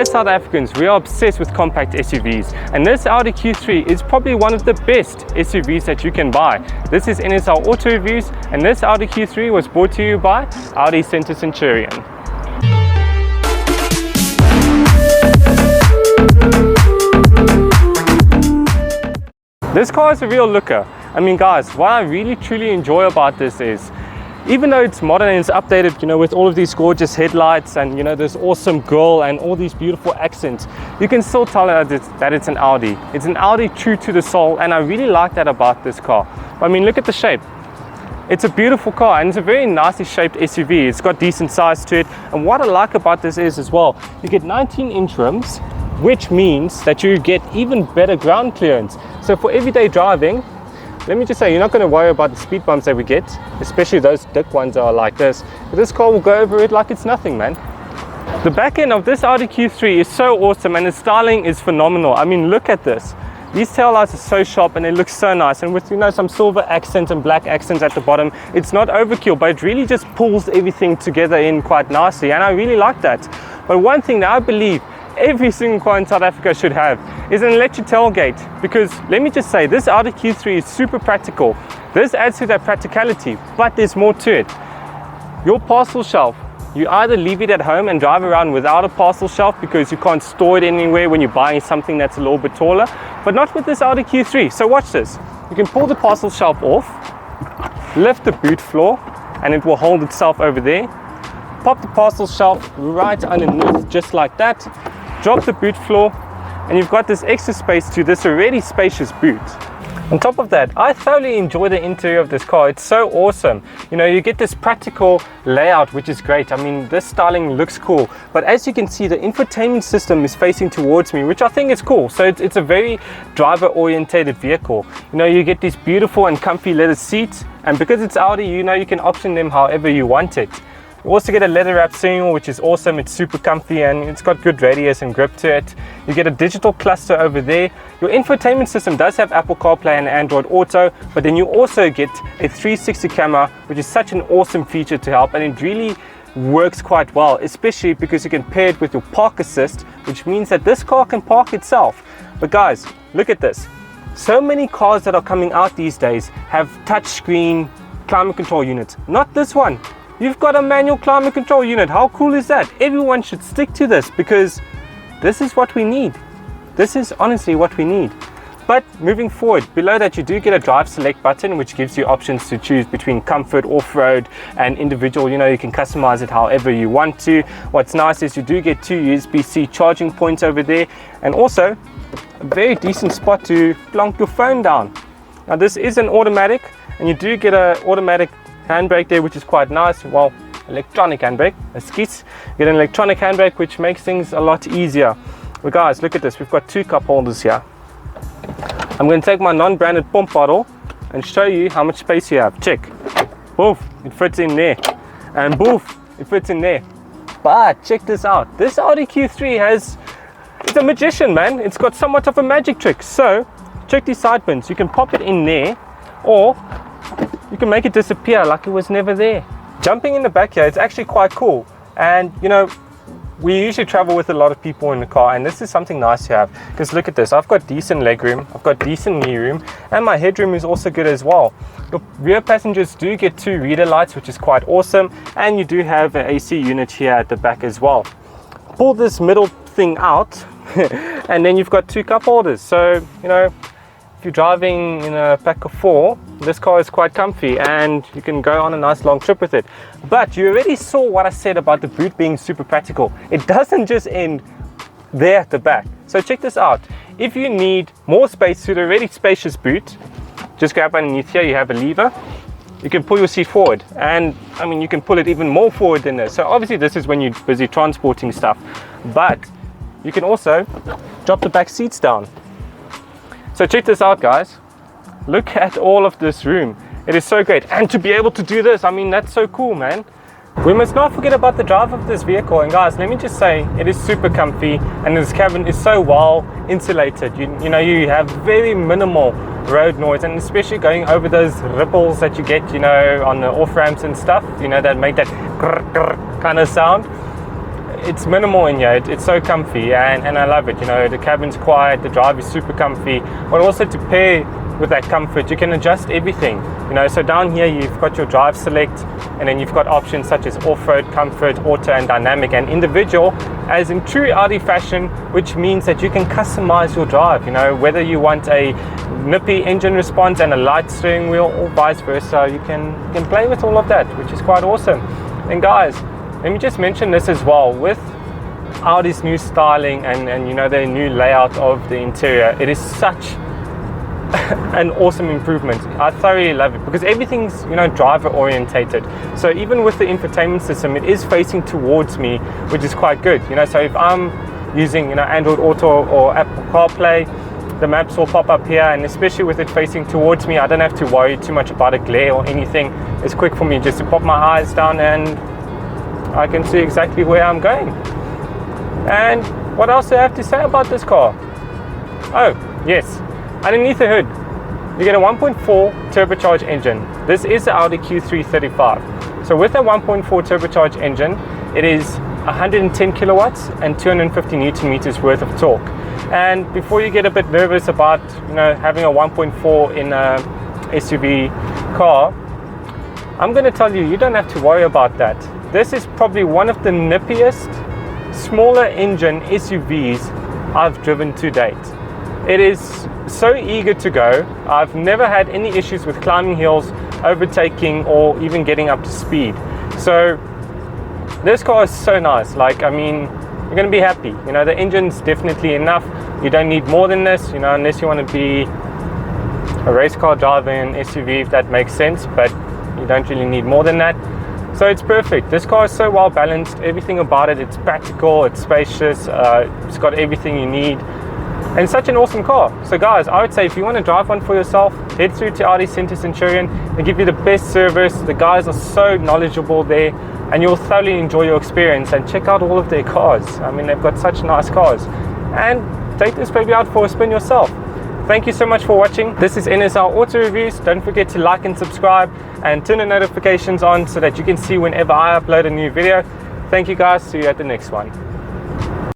As South Africans, we are obsessed with compact SUVs, and this Audi Q3 is probably one of the best SUVs that you can buy. This is NSR Auto Reviews, and this Audi Q3 was brought to you by Audi Centre Centurion. This car is a real looker. I mean guys, what I really truly enjoy about this is, even though it's modern and it's updated, you know, with all of these gorgeous headlights and, you know, this awesome grille and all these beautiful accents, you can still tell that it's an Audi. It's an Audi true to the soul, and I really like that about this car. I mean, look at the shape. It's a beautiful car, and it's a very nicely shaped SUV. It's got decent size to it, and what I like about this is as well, you get 19-inch rims, which means that you get even better ground clearance. So for everyday driving, let me just say, you're not going to worry about the speed bumps that we get, especially those thick ones that are like this. But this car will go over it like it's nothing, man. The back end of this Audi Q3 is so awesome, and the styling is phenomenal. I mean, look at this. These taillights are so sharp and they look so nice, and with, you know, some silver accents and black accents at the bottom, it's not overkill, but it really just pulls everything together in quite nicely, and I really like that. But one thing that I believe every single car in South Africa should have is an electric tailgate, because let me just say, this Audi Q3 is super practical. This adds to that practicality, but there's more to it. Your parcel shelf, you either leave it at home and drive around without a parcel shelf because you can't store it anywhere when you're buying something that's a little bit taller, but not with this Audi Q3. So watch this. You can pull the parcel shelf off, lift the boot floor, and it will hold itself over there. Pop the parcel shelf right underneath, just like that. Drop the boot floor, and you've got this extra space to this already spacious boot. On top of that, I thoroughly enjoy the interior of this car. It's so awesome. You know, you get this practical layout, which is great. I mean, this styling looks cool, but as you can see, the infotainment system is facing towards me, which I think is cool. So it's a very driver orientated vehicle. You know, you get these beautiful and comfy leather seats, and because it's Audi, you know, you can option them however you want it. You also get a leather wrap steering wheel, which is awesome. It's super comfy and it's got good radius and grip to it. You get a digital cluster over there. Your infotainment system does have Apple CarPlay and Android Auto, but then you also get a 360 camera, which is such an awesome feature to help, and it really works quite well, especially because you can pair it with your park assist, which means that this car can park itself. But guys, look at this. So many cars that are coming out these days have touchscreen climate control units. Not this one. You've got a manual climate control unit. How cool is that? Everyone should stick to this, because this is what we need. This is honestly what we need. But moving forward, below that you do get a drive select button, which gives you options to choose between comfort, off-road, and individual. You know, you can customize it however you want to. What's nice is you do get 2 USB-C charging points over there, and also a very decent spot to plonk your phone down. Now this is an automatic, and you do get an automatic handbrake there, which is quite nice. Well, electronic handbrake, excuse. You get an electronic handbrake, which makes things a lot easier. But guys, look at this. We've got 2 cup holders here. I'm going to take my non-branded pump bottle and show you how much space you have. Check. Boof, it fits in there. And boof, it fits in there. But check this out. This Audi Q3 it's a magician, man. It's got somewhat of a magic trick. So check these side pins. You can pop it in there, or you can make it disappear like it was never there. Jumping in the back here, it's actually quite cool. And you know, we usually travel with a lot of people in the car, and this is something nice to have, because look at this. I've got decent leg room, I've got decent knee room, and my headroom is also good as well. Your rear passengers do get 2 reader lights, which is quite awesome, and you do have an AC unit here at the back as well. Pull this middle thing out and then you've got 2 cup holders. So you know, if you're driving in a pack of 4, this car is quite comfy and you can go on a nice long trip with it. But you already saw what I said about the boot being super practical. It doesn't just end there at the back. So check this out. If you need more space to the already spacious boot, just grab underneath here. You have a lever. You can pull your seat forward, and I mean, you can pull it even more forward than this. So obviously this is when you're busy transporting stuff, but you can also drop the back seats down. So check this out, guys. Look at all of this room. It is so great. And to be able to do this, I mean, that's so cool, man. We must not forget about the drive of this vehicle. And guys, let me just say, it is super comfy, and this cabin is so well insulated. You know, you have very minimal road noise, and especially going over those ripples that you get, you know, on the off ramps and stuff, you know, that make that grr, grr kind of sound. it's minimal in here. It's so comfy, and I love it. You know, the cabin's quiet, the drive is super comfy, but also to pair with that comfort, you can adjust everything. You know, so down here you've got your drive select, and then you've got options such as off-road, comfort, auto, and dynamic, and individual, as in true Audi fashion, which means that you can customize your drive. You know, whether you want a nippy engine response and a light steering wheel, or vice versa, you can play with all of that, which is quite awesome. And guys, let me just mention this as well. With Audi's new styling and you know, their new layout of the interior, it is such an awesome improvement. I thoroughly love it because everything's, you know, driver orientated. So even with the infotainment system, it is facing towards me, which is quite good. You know, so if I'm using, you know, Android Auto or Apple CarPlay, the maps will pop up here, and especially with it facing towards me, I don't have to worry too much about a glare or anything. It's quick for me just to pop my eyes down and I can see exactly where I'm going. And what else do I have to say about this car? Oh, yes. Underneath the hood, you get a 1.4 turbocharged engine. This is the Audi Q3 35. So with a 1.4 turbocharged engine, it is 110 kilowatts and 250 newton meters worth of torque. And before you get a bit nervous about, you know, having a 1.4 in a SUV car, I'm going to tell you, you don't have to worry about that. This is probably one of the nippiest, smaller engine SUVs I've driven to date. It is so eager to go. I've never had any issues with climbing hills, overtaking, or even getting up to speed. So this car is so nice. Like, I mean, you're going to be happy. You know, the engine's definitely enough. You don't need more than this, you know, unless you want to be a race car driver in SUV, if that makes sense, but you don't really need more than that. So it's perfect. This car is so well balanced. Everything about it, it's practical, it's spacious, it's got everything you need. And such an awesome car. So guys, I would say if you want to drive one for yourself, head through to Audi Center Centurion. They give you the best service. The guys are so knowledgeable there, and you'll thoroughly enjoy your experience. And check out all of their cars. I mean, they've got such nice cars. And take this baby out for a spin yourself. Thank you so much for watching. This is NSR Auto Reviews. Don't forget to like and subscribe and turn the notifications on so that you can see whenever I upload a new video. Thank you guys. See you at the next one.